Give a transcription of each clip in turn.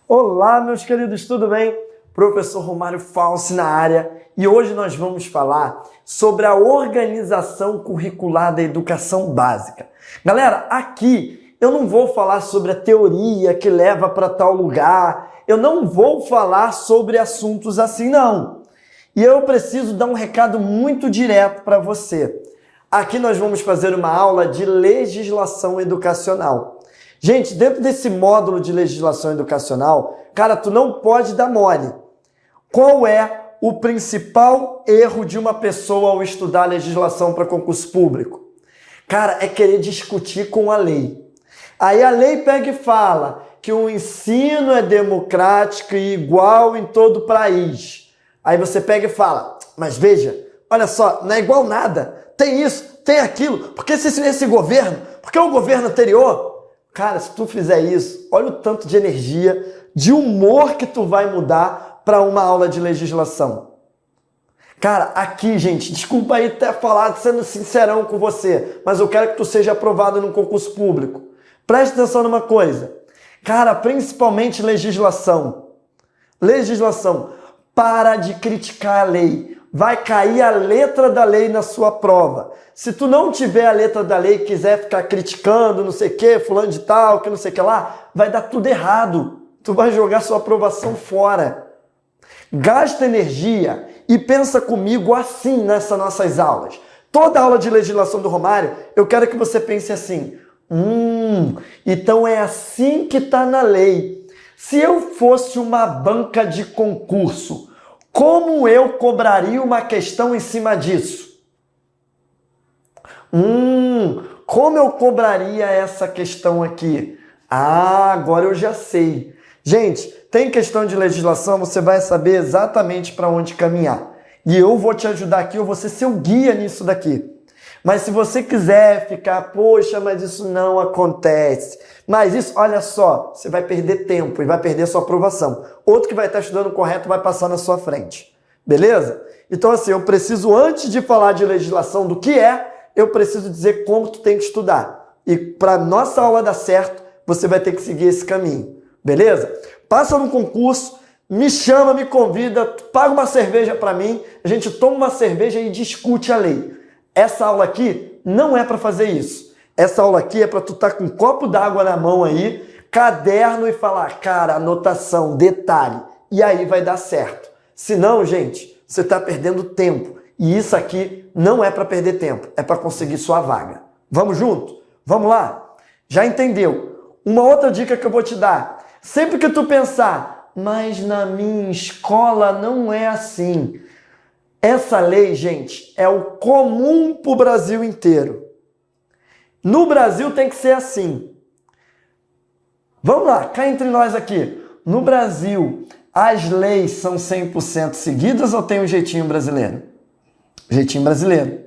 Olá, meus queridos, tudo bem? Professor Romário Falci na área e hoje nós vamos falar sobre a organização curricular da educação básica. Galera, aqui eu não vou falar sobre a teoria que leva para tal lugar, eu não vou falar sobre assuntos assim, não. E eu preciso dar um recado muito direto para você. Aqui nós vamos fazer uma aula de legislação educacional. Gente, dentro desse módulo de legislação educacional, cara, tu não pode dar mole. Qual é o principal erro de uma pessoa ao estudar legislação para concurso público? Cara, é querer discutir com a lei. Aí a lei pega e fala que o ensino é democrático e igual em todo o país. Aí você pega e fala, mas veja, olha só, não é igual nada. Tem isso, tem aquilo. Por que esse governo? Por que o governo anterior? Cara, se tu fizer isso, olha o tanto de energia, de humor que tu vai mudar para uma aula de legislação. Cara, aqui, gente, desculpa aí ter falado sendo sincerão com você, mas eu quero que tu seja aprovado no concurso público. Preste atenção numa coisa. Cara, principalmente legislação. Legislação. Para de criticar a lei. Vai cair a letra da lei na sua prova. Se tu não tiver a letra da lei e quiser ficar criticando, não sei o que, fulano de tal, que não sei o que lá, vai dar tudo errado. Tu vai jogar sua aprovação fora. Gasta energia e pensa comigo assim nessas nossas aulas. Toda aula de legislação do Romário, eu quero que você pense assim, então é assim que está na lei. Se eu fosse uma banca de concurso, como eu cobraria uma questão em cima disso? Como eu cobraria essa questão aqui? Ah, agora eu já sei. Gente, tem questão de legislação, você vai saber exatamente para onde caminhar. E eu vou te ajudar aqui, eu vou ser seu guia nisso daqui. Mas se você quiser ficar, poxa, mas isso não acontece. Mas isso, olha só, você vai perder tempo e vai perder sua aprovação. Outro que vai estar estudando correto vai passar na sua frente. Beleza? Então assim, eu preciso, antes de falar de legislação do que é, eu preciso dizer como tu tem que estudar. E para nossa aula dar certo, você vai ter que seguir esse caminho. Beleza? Passa no concurso, me chama, me convida, paga uma cerveja para mim, a gente toma uma cerveja e discute a lei. Essa aula aqui não é para fazer isso. Essa aula aqui é para tu estar com um copo d'água na mão aí, caderno e falar, cara, anotação, detalhe. E aí vai dar certo. Senão, gente, você está perdendo tempo. E isso aqui não é para perder tempo, é para conseguir sua vaga. Vamos junto? Vamos lá? Já entendeu? Uma outra dica que eu vou te dar. Sempre que tu pensar, mas na minha escola não é assim. Essa lei, gente, é o comum para o Brasil inteiro. No Brasil tem que ser assim. Vamos lá, cá entre nós aqui. No Brasil, as leis são 100% seguidas ou tem um jeitinho brasileiro? Jeitinho brasileiro.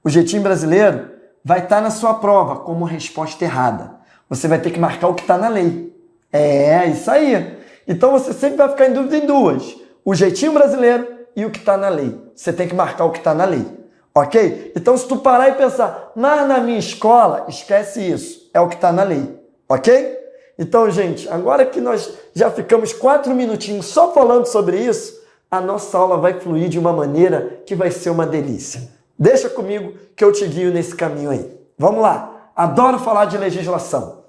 O jeitinho brasileiro vai estar na sua prova como resposta errada. Você vai ter que marcar o que está na lei. É isso aí. Então você sempre vai ficar em dúvida em duas. O jeitinho brasileiro e o que está na lei. Você tem que marcar o que está na lei. Ok? Então se tu parar e pensar, mas na minha escola, esquece isso. É o que está na lei. Ok? Então, gente, agora que nós já ficamos 4 minutinhos só falando sobre isso, a nossa aula vai fluir de uma maneira que vai ser uma delícia. Deixa comigo que eu te guio nesse caminho aí. Vamos lá. Adoro falar de legislação.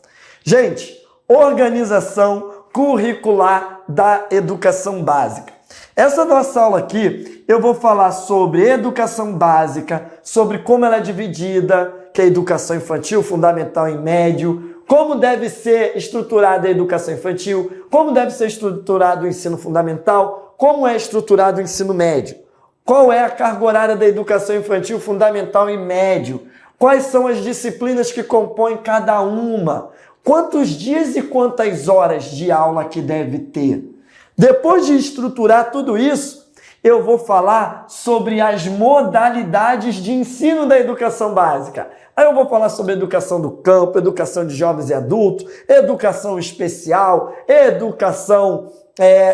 Gente, organização curricular da educação básica. Essa nossa aula aqui, eu vou falar sobre educação básica, sobre como ela é dividida, que é educação infantil, fundamental e médio, como deve ser estruturada a educação infantil, como deve ser estruturado o ensino fundamental, como é estruturado o ensino médio, qual é a carga horária da educação infantil, fundamental e médio, quais são as disciplinas que compõem cada uma, quantos dias e quantas horas de aula que deve ter. Depois de estruturar tudo isso, eu vou falar sobre as modalidades de ensino da educação básica. Aí eu vou falar sobre educação do campo, educação de jovens e adultos, educação especial,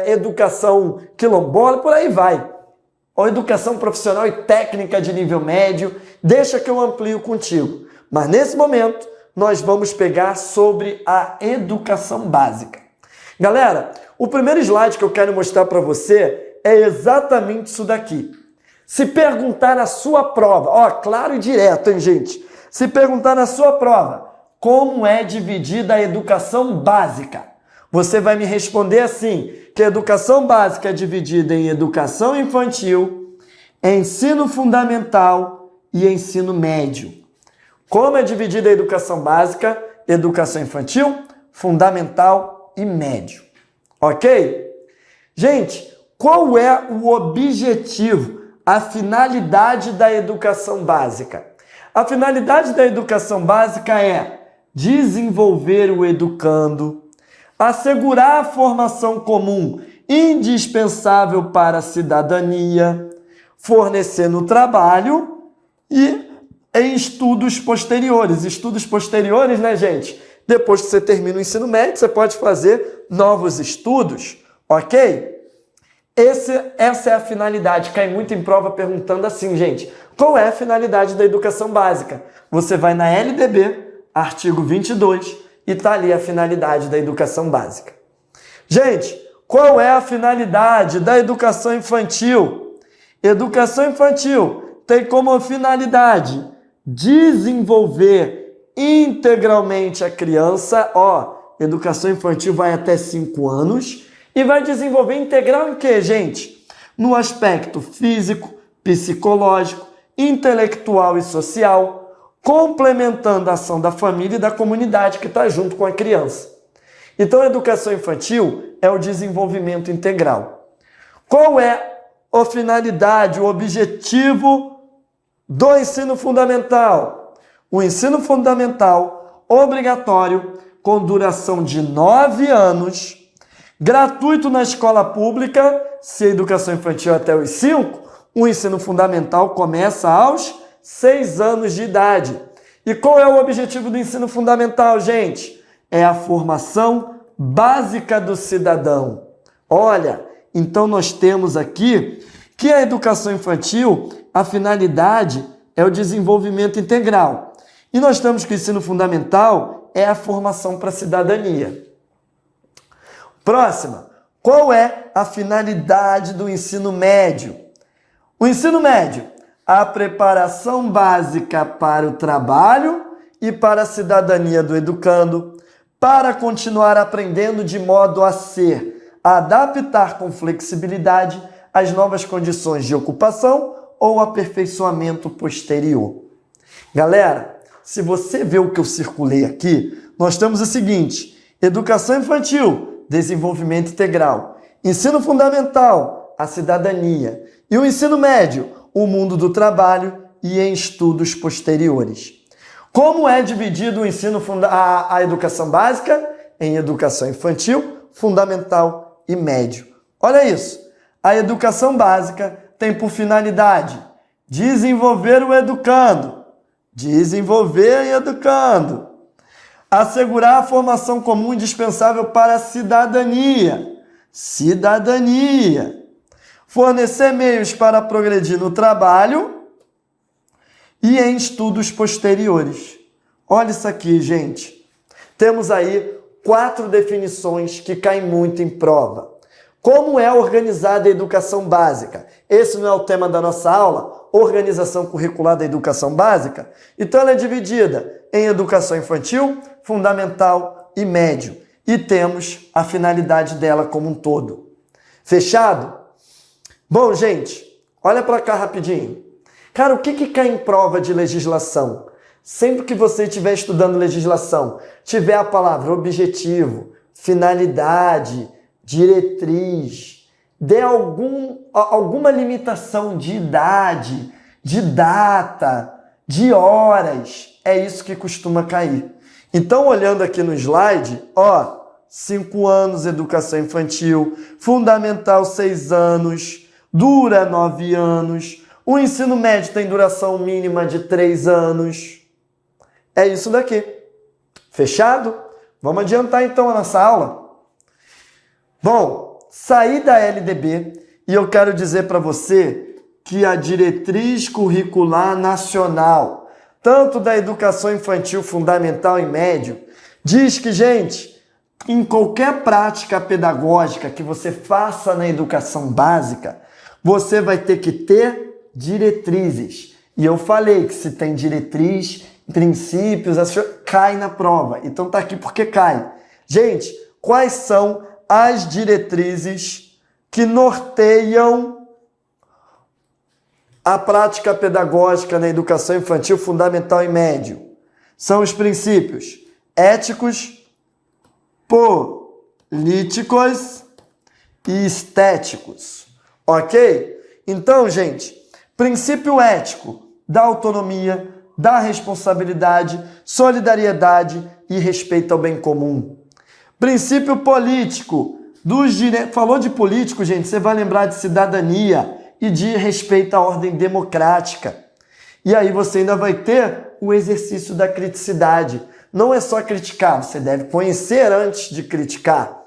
educação quilombola, por aí vai. Ou educação profissional e técnica de nível médio, deixa que eu amplio contigo. Mas nesse momento, nós vamos pegar sobre a educação básica. Galera, o primeiro slide que eu quero mostrar para você é exatamente isso daqui. Se perguntar na sua prova, ó, claro e direto, hein, gente? Se perguntar na sua prova, como é dividida a educação básica? Você vai me responder assim, que a educação básica é dividida em educação infantil, ensino fundamental e ensino médio. Como é dividida a educação básica, educação infantil, fundamental e médio. Ok? Gente, qual é o objetivo, a finalidade da educação básica? A finalidade da educação básica é desenvolver o educando, assegurar a formação comum indispensável para a cidadania, fornecer no trabalho e em estudos posteriores. Estudos posteriores, né, gente? Depois que você termina o ensino médio, você pode fazer novos estudos, ok? Essa é a finalidade. Cai muito em prova perguntando assim, gente, qual é a finalidade da educação básica? Você vai na LDB, artigo 22, e tá ali a finalidade da educação básica. Gente, qual é a finalidade da educação infantil? Educação infantil tem como finalidade desenvolver integralmente a criança. Ó, educação infantil vai até 5 anos e vai desenvolver integral em quê, gente? No aspecto físico, psicológico, intelectual e social, complementando a ação da família e da comunidade que está junto com a criança. Então, a educação infantil é o desenvolvimento integral. Qual é a finalidade, o objetivo do ensino fundamental? O ensino fundamental obrigatório, com duração de 9 anos, gratuito na escola pública, se a educação infantil é até os 5, o ensino fundamental começa aos 6 anos de idade. E qual é o objetivo do ensino fundamental, gente? É a formação básica do cidadão. Olha, então nós temos aqui que a educação infantil, a finalidade é o desenvolvimento integral. E nós temos que o ensino fundamental é a formação para a cidadania. Próxima. Qual é a finalidade do ensino médio? O ensino médio, a preparação básica para o trabalho e para a cidadania do educando, para continuar aprendendo de modo a ser, adaptar com flexibilidade as novas condições de ocupação ou aperfeiçoamento posterior. Galera, se você vê o que eu circulei aqui, nós temos o seguinte: educação infantil, desenvolvimento integral, ensino fundamental, a cidadania, e o ensino médio, o mundo do trabalho e em estudos posteriores. Como é dividido o ensino a educação básica? Em educação infantil, fundamental e médio. Olha isso. A educação básica tem por finalidade desenvolver o educando, desenvolver e educando, assegurar a formação comum indispensável para a cidadania, fornecer meios para progredir no trabalho e em estudos posteriores. Olha isso aqui, gente. Temos aí 4 definições que caem muito em prova. Como é organizada a educação básica? Esse não é o tema da nossa aula? Organização curricular da educação básica? Então ela é dividida em educação infantil, fundamental e médio. E temos a finalidade dela como um todo. Fechado? Bom, gente, olha para cá rapidinho. Cara, o que cai em prova de legislação? Sempre que você estiver estudando legislação, tiver a palavra objetivo, finalidade, diretriz, dê alguma limitação de idade, de data, de horas, é isso que costuma cair. Então, olhando aqui no slide, ó, 5 anos educação infantil, fundamental 6 anos, dura 9 anos, o ensino médio tem duração mínima de 3 anos. É isso daqui. Fechado? Vamos adiantar então a nossa aula? Bom, saí da LDB e eu quero dizer para você que a Diretriz Curricular Nacional, tanto da educação infantil fundamental e médio, diz que, gente, em qualquer prática pedagógica que você faça na educação básica, você vai ter que ter diretrizes. E eu falei que se tem diretriz, princípios, cai na prova. Então tá aqui porque cai. Gente, quais são as diretrizes que norteiam a prática pedagógica na educação infantil, fundamental e médio? São os princípios éticos, políticos e estéticos. Ok? Então, gente, princípio ético da autonomia, da responsabilidade, solidariedade e respeito ao bem comum. Princípio político dos direitos. Falou de político, gente, você vai lembrar de cidadania e de respeito à ordem democrática. E aí você ainda vai ter o exercício da criticidade. Não é só criticar, você deve conhecer antes de criticar.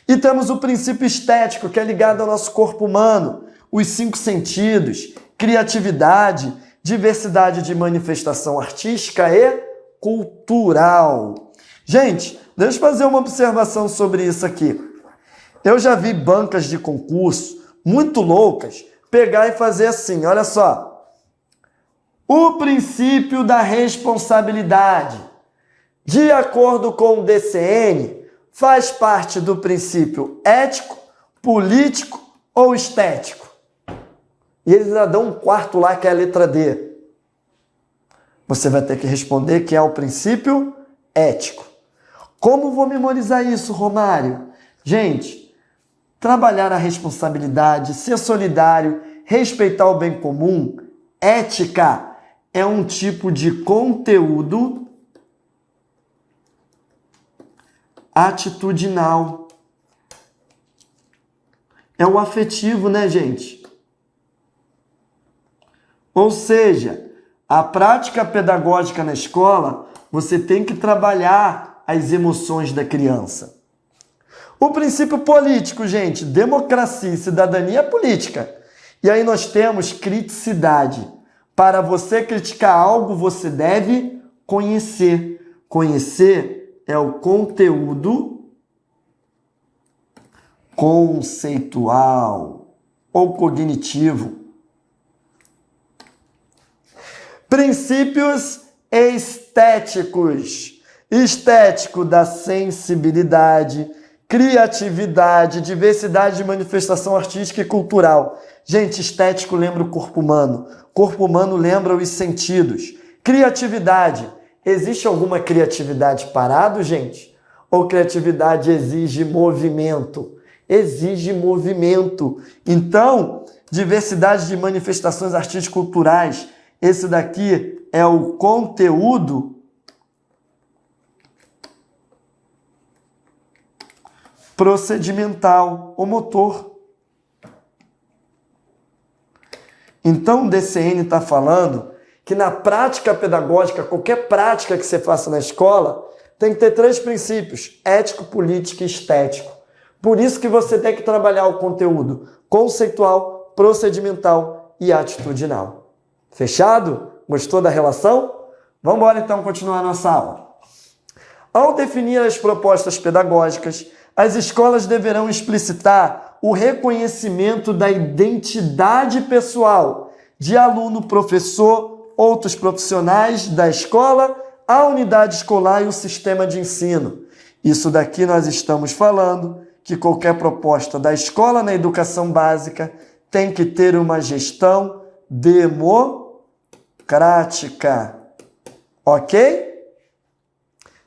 E temos o princípio estético, que é ligado ao nosso corpo humano, os 5 sentidos, criatividade, diversidade de manifestação artística e cultural. Gente, deixa eu fazer uma observação sobre isso aqui. Eu já vi bancas de concurso muito loucas pegar e fazer assim, olha só. O princípio da responsabilidade, de acordo com o DCN, faz parte do princípio ético, político ou estético? E eles ainda dão um quarto lá, que é a letra D. Você vai ter que responder que é o princípio ético. Como vou memorizar isso, Romário? Gente, trabalhar a responsabilidade, ser solidário, respeitar o bem comum, ética é um tipo de conteúdo atitudinal. É o afetivo, né, gente? Ou seja, a prática pedagógica na escola, você tem que trabalhar as emoções da criança. O princípio político, gente, democracia e cidadania é política. E aí nós temos criticidade. Para você criticar algo, você deve conhecer. Conhecer é o conteúdo conceitual ou cognitivo. Princípios estéticos. Estético da sensibilidade, criatividade, diversidade de manifestação artística e cultural. Gente, estético lembra o corpo humano. Corpo humano lembra os sentidos. Criatividade. Existe alguma criatividade parado, gente? Ou criatividade exige movimento? Exige movimento. Então, diversidade de manifestações artísticas e culturais. Esse daqui é o conteúdo procedimental, o motor. Então, o DCN está falando que na prática pedagógica, qualquer prática que você faça na escola, tem que ter 3 princípios, ético, político e estético. Por isso que você tem que trabalhar o conteúdo conceitual, procedimental e atitudinal. Fechado? Gostou da relação? Vamos embora então continuar a nossa aula. Ao definir as propostas pedagógicas, as escolas deverão explicitar o reconhecimento da identidade pessoal de aluno, professor, outros profissionais da escola, a unidade escolar e o sistema de ensino. Isso daqui nós estamos falando que qualquer proposta da escola na educação básica tem que ter uma gestão democrática. Ok?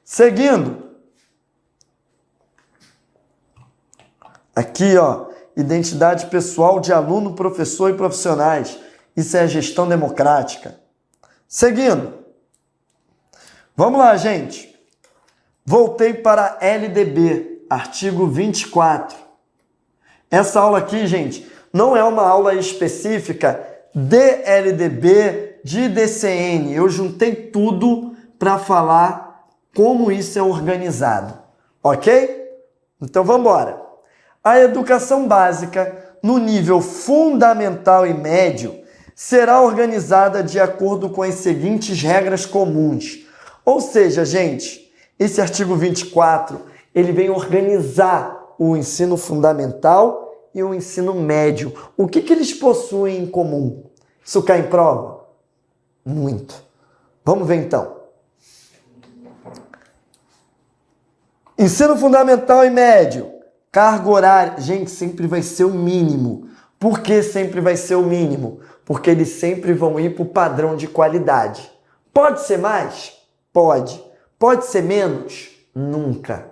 Seguindo. Aqui, ó, identidade pessoal de aluno, professor e profissionais. Isso é a gestão democrática. Seguindo. Vamos lá, gente. Voltei para LDB, artigo 24. Essa aula aqui, gente, não é uma aula específica de LDB, de DCN. Eu juntei tudo para falar como isso é organizado. Ok? Então, vamos embora. A educação básica, no nível fundamental e médio, será organizada de acordo com as seguintes regras comuns. Ou seja, gente, esse artigo 24, Ele vem organizar o ensino fundamental e o ensino médio. O que eles possuem em comum? Isso cai em prova? Muito. Vamos ver então. Ensino fundamental e médio. Carga horária. Gente, sempre vai ser o mínimo. Por que sempre vai ser o mínimo? Porque eles sempre vão ir para o padrão de qualidade. Pode ser mais? Pode. Pode ser menos? Nunca.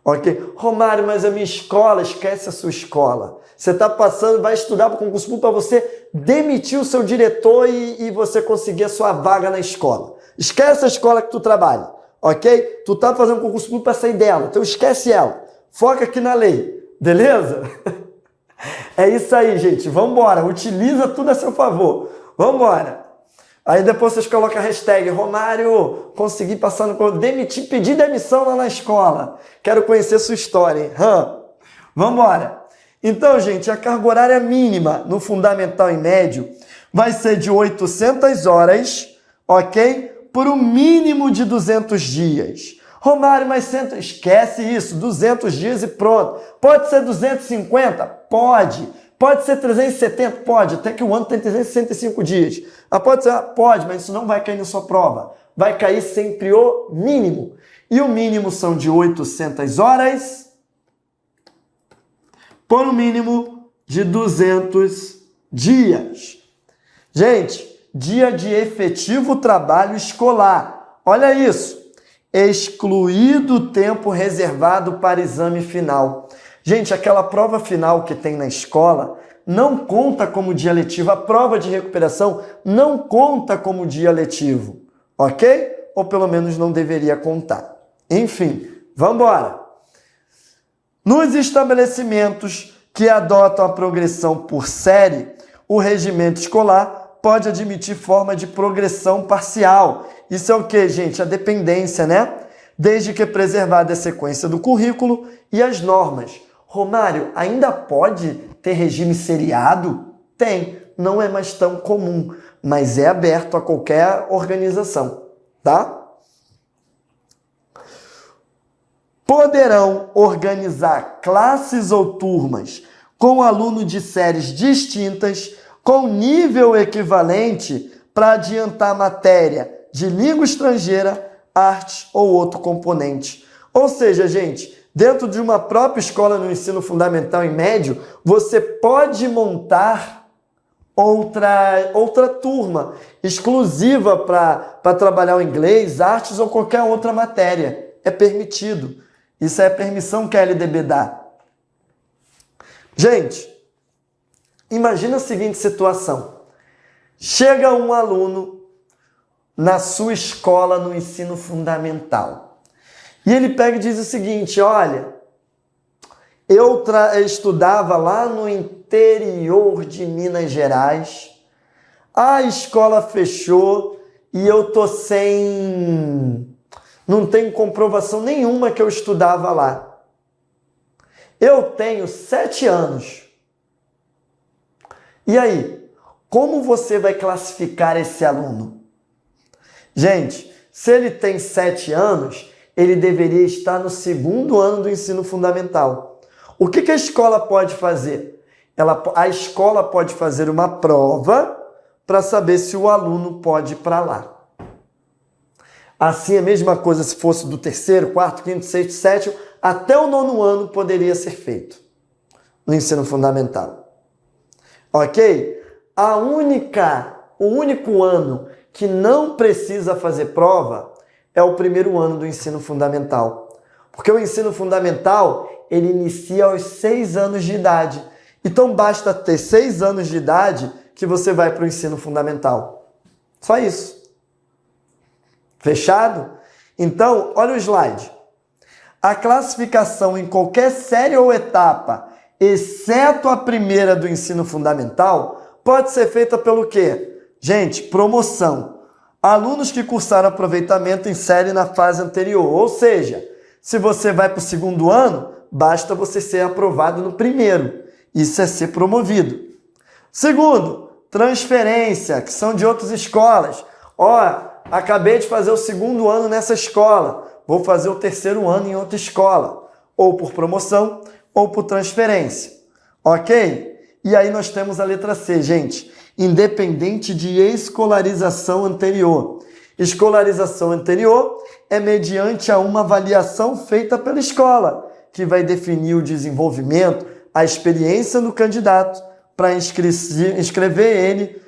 Ok? Romário, mas a minha escola, esquece a sua escola. Você está passando, vai estudar para o concurso público para você demitir o seu diretor e você conseguir a sua vaga na escola. Esquece a escola que tu trabalha, ok? Tu tá fazendo concurso público para sair dela, então esquece ela. Foca aqui na lei, beleza? É isso aí, gente. Vamos embora. Utiliza tudo a seu favor. Vamos embora. Aí depois vocês colocam a hashtag Romário, consegui passar no... Demitir, pedir demissão lá na escola. Quero conhecer sua história, hein? Vamos embora. Então, gente, a carga horária mínima no fundamental e médio vai ser de 800 horas, ok? Por um mínimo de 200 dias. Romário, mas esquece isso, 200 dias e pronto. Pode ser 250? Pode. Pode ser 370? Pode, até que o ano tem 365 dias. Pode ser? Pode, mas isso não vai cair na sua prova. Vai cair sempre o mínimo. E o mínimo são de 800 horas por um mínimo de 200 dias. Gente, dia de efetivo trabalho escolar. Olha isso. Excluído o tempo reservado para exame final. Gente, aquela prova final que tem na escola não conta como dia letivo. A prova de recuperação não conta como dia letivo, ok? Ou pelo menos não deveria contar. Enfim, vamos embora. Nos estabelecimentos que adotam a progressão por série, o regimento escolar pode admitir forma de progressão parcial. Isso é o que, gente? A dependência, né? Desde que preservada a sequência do currículo e as normas. Romário, ainda pode ter regime seriado? Tem. Não é mais tão comum, mas é aberto a qualquer organização, tá? Poderão organizar classes ou turmas com aluno de séries distintas com nível equivalente para adiantar matéria de língua estrangeira, arte ou outro componente. Ou seja, gente, dentro de uma própria escola no ensino fundamental e médio, você pode montar outra turma exclusiva para trabalhar o inglês, artes ou qualquer outra matéria. É permitido. Isso é a permissão que a LDB dá. Gente, imagina a seguinte situação. Chega um aluno na sua escola no ensino fundamental. E ele pega e diz o seguinte, olha, eu estudava lá no interior de Minas Gerais, a escola fechou e eu tô não tenho comprovação nenhuma que eu estudava lá. Eu tenho 7 anos. E aí, como você vai classificar esse aluno? Gente, se ele tem 7 anos, ele deveria estar no 2º ano do ensino fundamental. O que a escola pode fazer? A escola pode fazer uma prova para saber se o aluno pode ir para lá. Assim, a mesma coisa se fosse do 3º, 4º, 5º, 6º, 7º, até o 9º ano poderia ser feito no ensino fundamental. Ok? O único ano que não precisa fazer prova é o 1º ano do ensino fundamental. Porque o ensino fundamental, ele inicia aos 6 anos de idade. Então, basta ter 6 anos de idade que você vai para o ensino fundamental. Só isso. Fechado? Então, olha o slide. A classificação em qualquer série ou etapa, exceto a primeira do ensino fundamental, pode ser feita pelo quê? Gente, promoção. Alunos que cursaram aproveitamento em série na fase anterior. Ou seja, se você vai para o 2º ano, basta você ser aprovado no 1º. Isso é ser promovido. Segundo, transferência, que são de outras escolas. Ó, acabei de fazer o 2º ano nessa escola. vou fazer o terceiro ano em outra escola, ou por promoção, ou por transferência, ok? E aí nós temos a letra C, gente, independente de escolarização anterior. Escolarização anterior é mediante a uma avaliação feita pela escola, que vai definir o desenvolvimento, a experiência do candidato para inscrever ele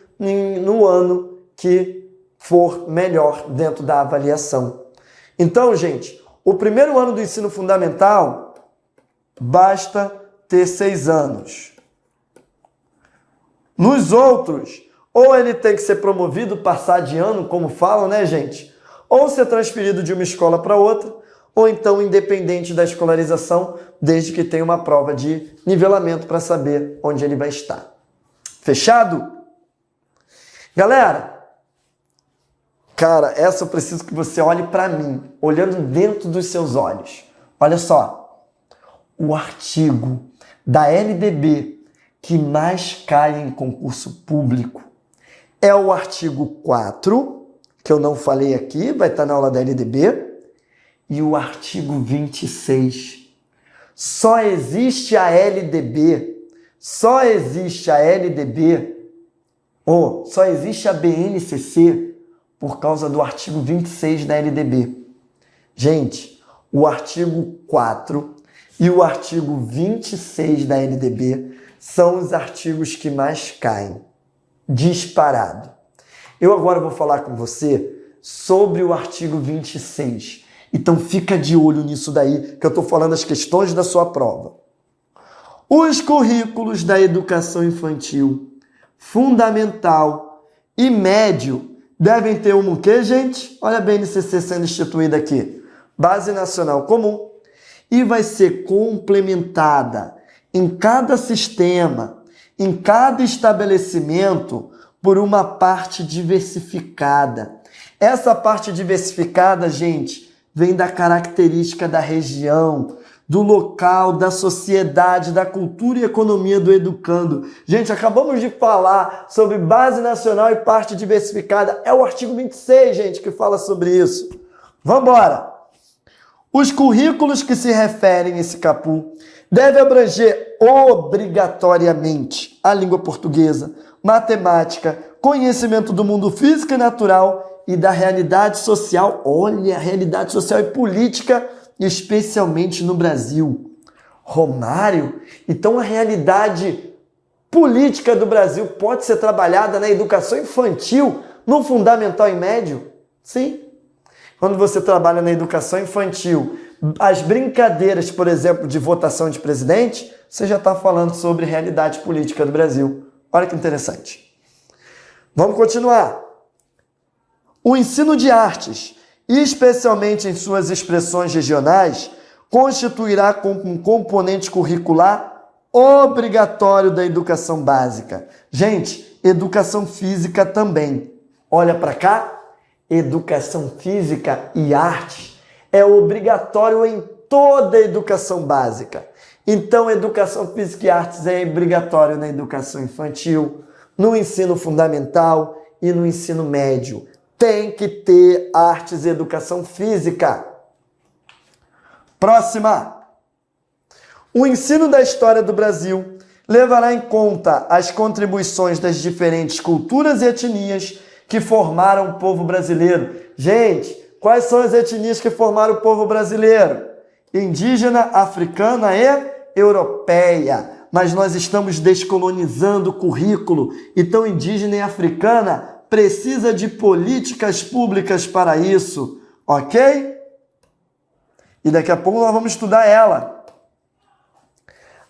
no ano que for melhor dentro da avaliação. Então, gente, o primeiro ano do ensino fundamental basta ter 6 anos. Nos outros, ou ele tem que ser promovido, passar de ano, como falam, né, gente? Ou ser transferido de uma escola para outra, ou então independente da escolarização, desde que tenha uma prova de nivelamento para saber onde ele vai estar. Fechado? Galera, cara, essa eu preciso que você olhe para mim, olhando dentro dos seus olhos. Olha só, o artigo da LDB que mais cai em concurso público é o artigo 4, que eu não falei aqui, vai estar na aula da LDB, e o artigo 26. Só existe a LDB, só existe a BNCC por causa do artigo 26 da LDB. Gente, o artigo 4 e o artigo 26 da LDB são os artigos que mais caem, disparado. Eu agora vou falar com você sobre o artigo 26. Então fica de olho nisso daí, que eu estou falando as questões da sua prova. Os currículos da educação infantil, fundamental e médio devem ter o quê, gente? Olha a BNCC sendo instituída aqui. Base Nacional Comum. E vai ser complementada em cada sistema, em cada estabelecimento, por uma parte diversificada. Essa parte diversificada, gente, vem da característica da região, do local, da sociedade, da cultura e economia do educando. Gente, acabamos de falar sobre base nacional e parte diversificada. É o artigo 26, gente, que fala sobre isso. Vamos embora! Os currículos que se referem a esse caput devem abranger obrigatoriamente a língua portuguesa, matemática, conhecimento do mundo físico e natural e da realidade social. Olha, a realidade social e política, especialmente no Brasil. Romário, então a realidade política do Brasil pode ser trabalhada na educação infantil, no fundamental e médio? Sim. Quando você trabalha na educação infantil, as brincadeiras, por exemplo, de votação de presidente, você já está falando sobre realidade política do Brasil. Olha que interessante. Vamos continuar. O ensino de artes, especialmente em suas expressões regionais, constituirá um componente curricular obrigatório da educação básica. Gente, educação física também. Olha para cá. Educação física e arte é obrigatório em toda a educação básica. Então, educação física e artes é obrigatório na educação infantil, no ensino fundamental e no ensino médio. Tem que ter artes e educação física. Próxima. O ensino da história do Brasil levará em conta as contribuições das diferentes culturas e etnias que formaram o povo brasileiro. Gente, quais são as etnias que formaram o povo brasileiro? Indígena, africana e europeia. Mas nós estamos descolonizando o currículo. Então, indígena e africana precisa de políticas públicas para isso, ok? E daqui a pouco nós vamos estudar ela.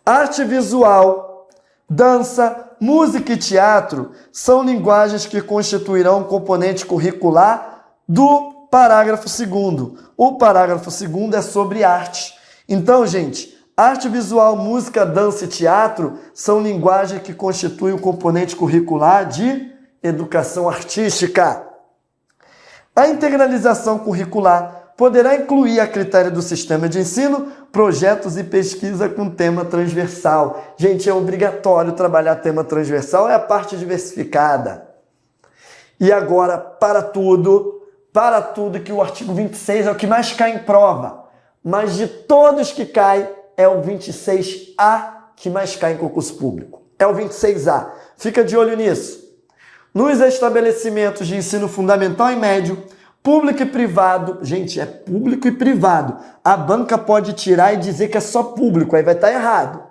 Arte visual, dança, música e teatro são linguagens que constituirão um componente curricular do parágrafo 2º. O parágrafo 2º é sobre arte. Então, gente, arte visual, música, dança e teatro são linguagens que constituem o componente curricular de educação artística. A integralização curricular poderá incluir, a critério do sistema de ensino, projetos e pesquisa com tema transversal. Gente, é obrigatório trabalhar tema transversal, é a parte diversificada. E agora, para tudo, para tudo que o artigo 26 é o que mais cai em prova. Mas de todos que cai, é o 26A que mais cai em concurso público. É o 26A. Fica de olho nisso. Nos estabelecimentos de ensino fundamental e médio, público e privado, gente, é público e privado. A banca pode tirar e dizer que é só público, aí vai estar errado.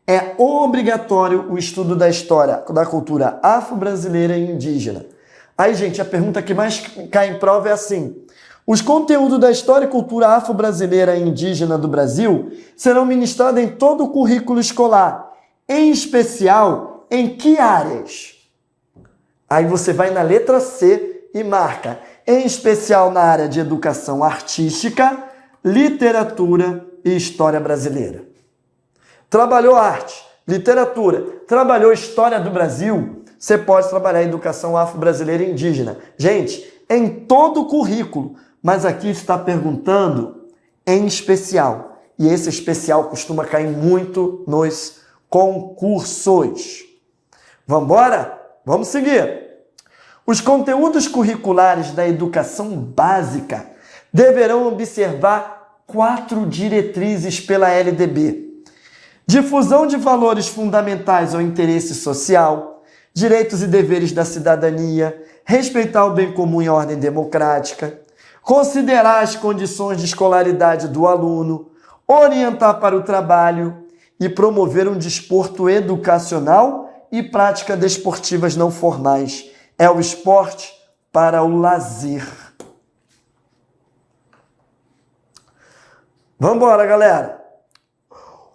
É obrigatório o estudo da história, da cultura afro-brasileira e indígena. Aí, gente, a pergunta que mais cai em prova é assim: os conteúdos da história e cultura afro-brasileira e indígena do Brasil serão ministrados em todo o currículo escolar, em especial em que áreas? Aí você vai na letra C e marca, em especial na área de educação artística, literatura e história brasileira. Trabalhou arte, literatura, trabalhou história do Brasil, você pode trabalhar educação afro-brasileira e indígena. Gente, em todo o currículo, mas aqui está perguntando em especial. E esse especial costuma cair muito nos concursos. Vamos embora? Vamos seguir. Os conteúdos curriculares da educação básica deverão observar 4 diretrizes pela LDB. Difusão de valores fundamentais ao interesse social, direitos e deveres da cidadania, respeitar o bem comum e a ordem democrática, considerar as condições de escolaridade do aluno, orientar para o trabalho e promover um desporto educacional e práticas desportivas não formais. É o esporte para o lazer. Vamos embora, galera.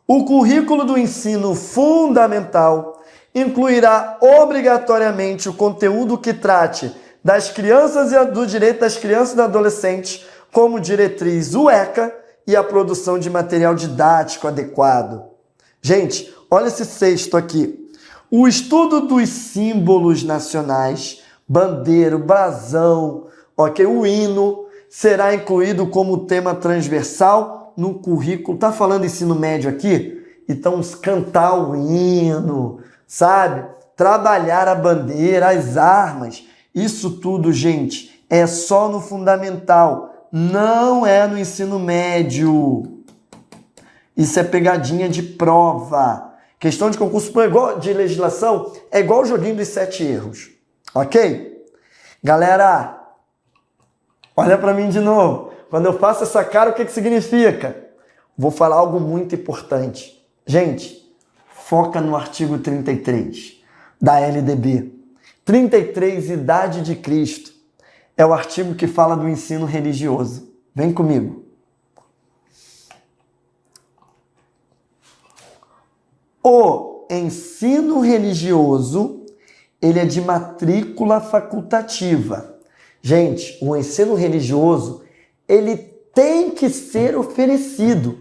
O currículo do ensino fundamental incluirá obrigatoriamente o conteúdo que trate das crianças e do direito das crianças e adolescentes, como diretriz o ECA e a produção de material didático adequado. Gente, olha esse sexto aqui. O estudo dos símbolos nacionais, bandeira, brasão, ok? O hino será incluído como tema transversal no currículo. Tá falando ensino médio aqui? Então, cantar o hino, sabe? Trabalhar a bandeira, as armas. Isso tudo, gente, é só no fundamental, não é no ensino médio. Isso é pegadinha de prova. Questão de concurso de legislação é igual o joguinho dos 7 erros. Ok? Galera, olha para mim de novo. Quando eu faço essa cara, o que significa? Vou falar algo muito importante. Gente, foca no artigo 33 da LDB. 33, Idade de Cristo. É o artigo que fala do ensino religioso. Vem comigo. O ensino religioso, ele é de matrícula facultativa. Gente, o ensino religioso, ele tem que ser oferecido.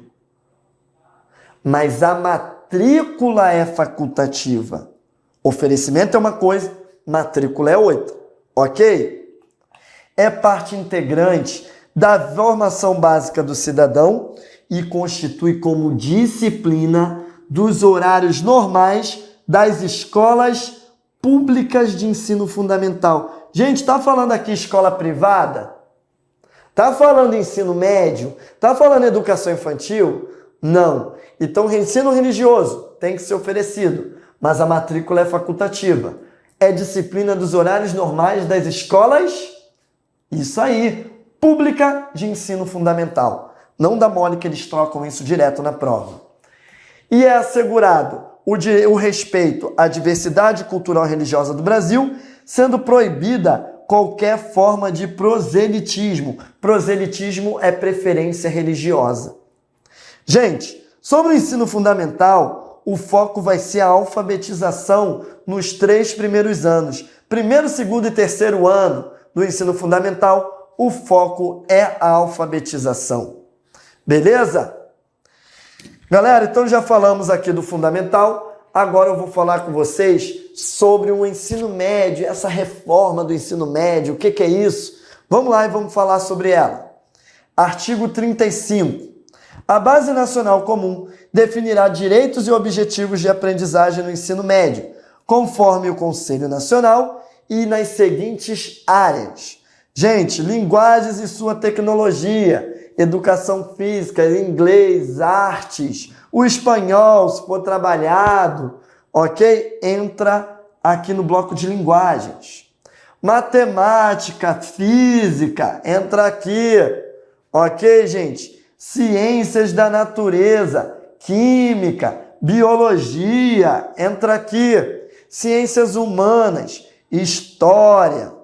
Mas a matrícula é facultativa. Oferecimento é uma coisa, matrícula é outra. Ok? É parte integrante da formação básica do cidadão e constitui como disciplina dos horários normais das escolas públicas de ensino fundamental. Gente, tá falando aqui escola privada? Tá falando ensino médio? Tá falando educação infantil? Não. Então, ensino religioso tem que ser oferecido, mas a matrícula é facultativa. É disciplina dos horários normais das escolas, isso aí, pública de ensino fundamental. Não dá mole que eles trocam isso direto na prova. E é assegurado o respeito à diversidade cultural e religiosa do Brasil, sendo proibida qualquer forma de proselitismo. Proselitismo é preferência religiosa. Gente, sobre o ensino fundamental, o foco vai ser a alfabetização nos 3 primeiros anos. Primeiro, segundo e terceiro ano do ensino fundamental, o foco é a alfabetização. Beleza? Galera, então já falamos aqui do fundamental, agora eu vou falar com vocês sobre o ensino médio, essa reforma do ensino médio, o que é isso? Vamos lá e vamos falar sobre ela. Artigo 35. A Base Nacional Comum definirá direitos e objetivos de aprendizagem no ensino médio, conforme o Conselho Nacional e nas seguintes áreas. Gente, linguagens e sua tecnologia, educação física, inglês, artes, o espanhol, se for trabalhado, ok? Entra aqui no bloco de linguagens. Matemática, física, entra aqui, ok, gente? Ciências da natureza, química, biologia, entra aqui. Ciências humanas, história,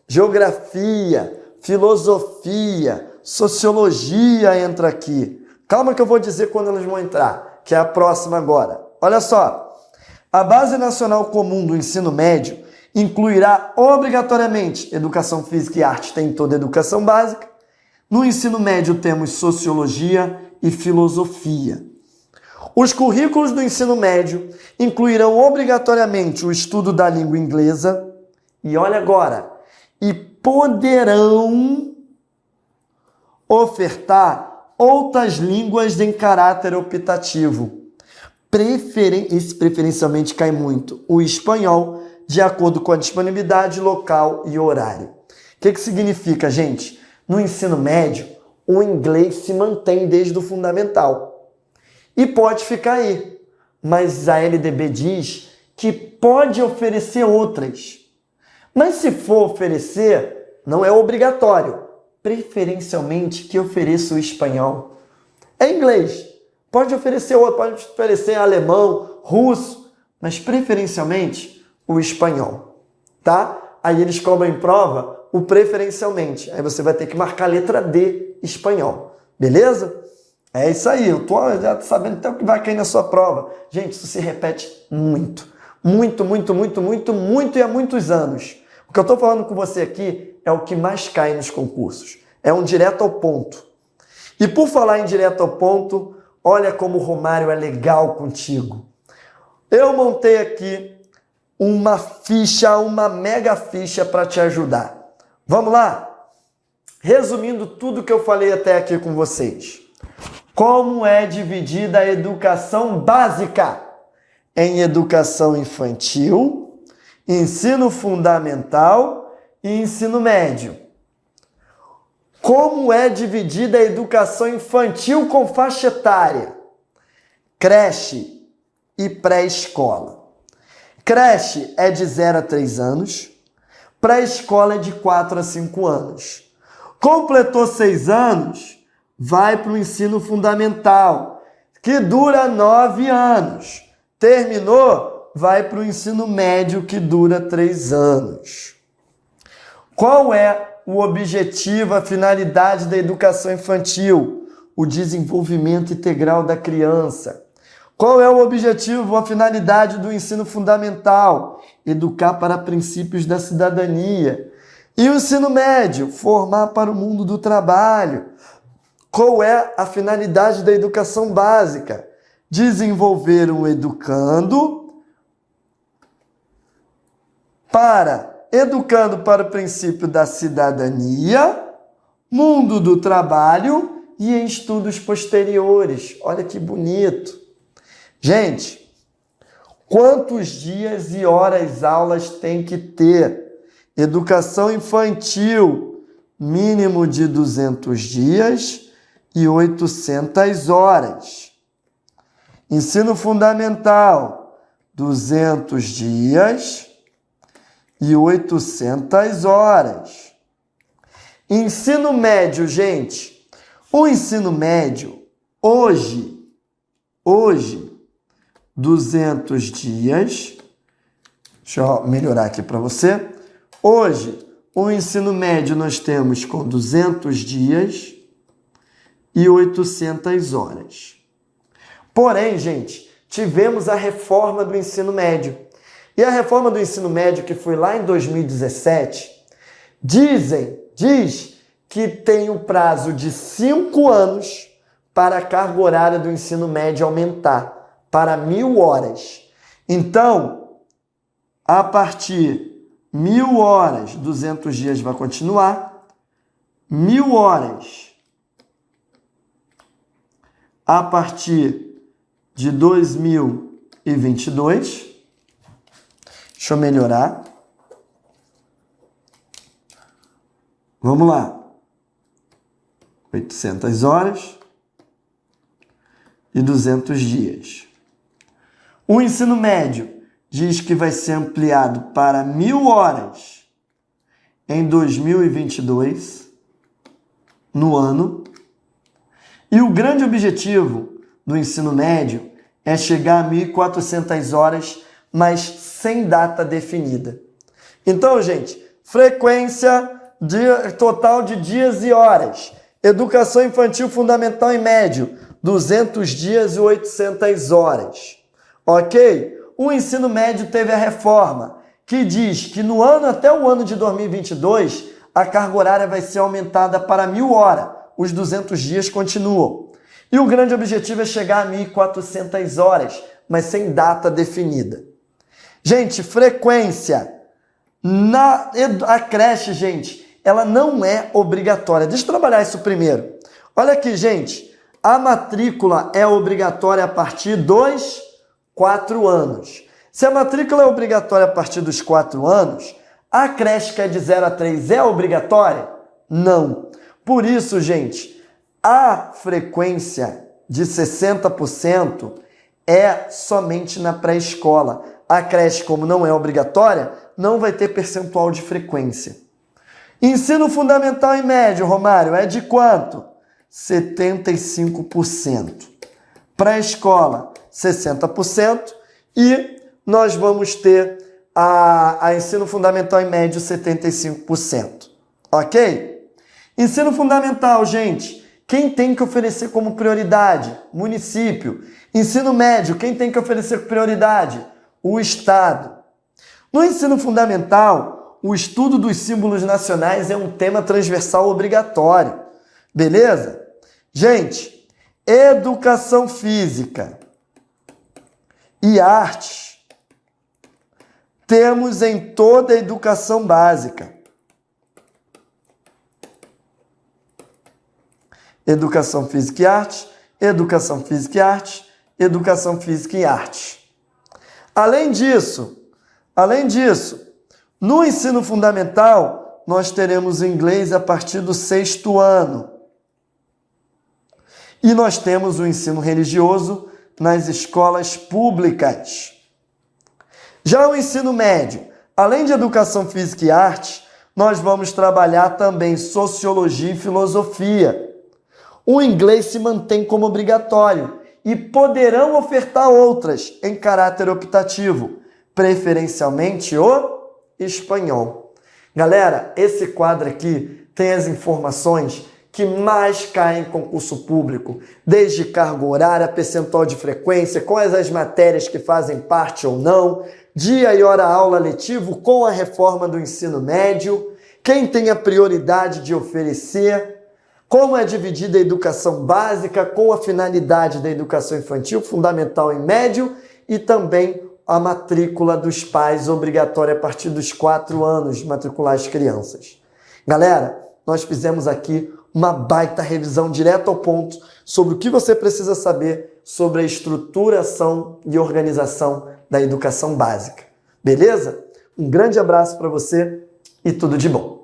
geografia, filosofia, sociologia entra aqui. Calma que eu vou dizer quando elas vão entrar, que é a próxima agora. Olha só, a Base Nacional Comum do Ensino Médio incluirá obrigatoriamente educação física e arte, tem toda a educação básica. No ensino médio temos sociologia e filosofia. Os currículos do ensino médio incluirão obrigatoriamente o estudo da língua inglesa e olha agora, e poderão ofertar outras línguas em caráter optativo. Esse preferencialmente cai muito. O espanhol, de acordo com a disponibilidade local e horário. O que significa, gente? No ensino médio, o inglês se mantém desde o fundamental. E pode ficar aí. Mas a LDB diz que pode oferecer outras. Mas se for oferecer, não é obrigatório. Preferencialmente que ofereça o espanhol. É inglês. Pode oferecer outro, pode oferecer alemão, russo, mas preferencialmente o espanhol, tá? Aí eles cobram em prova o preferencialmente. Aí você vai ter que marcar a letra D, espanhol. Beleza? É isso aí. Eu tô já sabendo até o que vai cair na sua prova. Gente, isso se repete muito. Muito e há muitos anos. O que eu estou falando com você aqui é o que mais cai nos concursos. É um direto ao ponto. E por falar em direto ao ponto, olha como o Romário é legal contigo. Eu montei aqui uma ficha, uma mega ficha para te ajudar. Vamos lá? Resumindo tudo que eu falei até aqui com vocês. Como é dividida a educação básica? Em educação infantil, ensino fundamental e ensino médio. Como é dividida a educação infantil com faixa etária? Creche e pré-escola. Creche é de 0 a 3 anos, pré-escola é de 4 a 5 anos. Completou 6 anos, vai para o ensino fundamental, que dura 9 anos. Terminou, vai para o ensino médio, que dura 3 anos. Qual é o objetivo, a finalidade da educação infantil? O desenvolvimento integral da criança. Qual é o objetivo, a finalidade do ensino fundamental? Educar para princípios da cidadania. E o ensino médio? Formar para o mundo do trabalho. Qual é a finalidade da educação básica? Desenvolver um educando para o princípio da cidadania, mundo do trabalho e em estudos posteriores. Olha que bonito. Gente, quantos dias e horas aulas tem que ter? Educação infantil, mínimo de 200 dias e 800 horas. Ensino fundamental, 200 dias e 800 horas. Ensino médio, gente. O ensino médio, hoje, 200 dias. Deixa eu melhorar aqui para você. Hoje, o ensino médio nós temos com 200 dias e 800 horas. Porém, gente, tivemos a reforma do ensino médio. E a reforma do ensino médio, que foi lá em 2017, diz que tem um prazo de 5 anos para a carga horária do ensino médio aumentar para 1.000 horas. Então, a partir 1.000 horas, 200 dias vai continuar, 1.000 horas a partir de 2022. Deixa eu melhorar. Vamos lá. 800 horas e 200 dias. O ensino médio diz que vai ser ampliado para 1.000 horas em 2022, no ano. E o grande objetivo do ensino médio é chegar a 1.400 horas, mas sem data definida. Então, gente, frequência total de dias e horas. Educação infantil fundamental e médio, 200 dias e 800 horas. Ok? O ensino médio teve a reforma, que diz que no ano até o ano de 2022, a carga horária vai ser aumentada para 1.000 horas. Os 200 dias continuam. E o grande objetivo é chegar a 1.400 horas, mas sem data definida. Gente, frequência. A creche, gente, ela não é obrigatória. Deixa eu trabalhar isso primeiro. Olha aqui, gente. A matrícula é obrigatória a partir dos 4 anos. Se a matrícula é obrigatória a partir dos 4 anos, a creche que é de 0 a 3 é obrigatória? Não. Por isso, gente, a frequência de 60% é somente na pré-escola. A creche, como não é obrigatória, não vai ter percentual de frequência. Ensino fundamental e médio, Romário, é de quanto? 75%. Pré-escola, 60%. E nós vamos ter a ensino fundamental e médio, 75%. Ok? Ensino fundamental, gente, quem tem que oferecer como prioridade? Município. Ensino médio, quem tem que oferecer prioridade? O Estado. No ensino fundamental, o estudo dos símbolos nacionais é um tema transversal obrigatório. Beleza? Gente, educação física e arte temos em toda a educação básica. Educação física e arte, educação física e arte, educação física e arte. Além disso, no ensino fundamental, nós teremos inglês a partir do 6º ano. E nós temos o ensino religioso nas escolas públicas. Já o ensino médio, além de educação física e arte, nós vamos trabalhar também sociologia e filosofia. O inglês se mantém como obrigatório e poderão ofertar outras em caráter optativo, preferencialmente o espanhol. Galera, esse quadro aqui tem as informações que mais caem em concurso público, desde carga horária, percentual de frequência, quais as matérias que fazem parte ou não, dia e hora aula letivo com a reforma do ensino médio, quem tem a prioridade de oferecer, como é dividida a educação básica com a finalidade da educação infantil, fundamental e médio, e também a matrícula dos pais obrigatória a partir dos 4 anos de matricular as crianças. Galera, nós fizemos aqui uma baita revisão direto ao ponto sobre o que você precisa saber sobre a estruturação e organização da educação básica. Beleza? Um grande abraço para você e tudo de bom.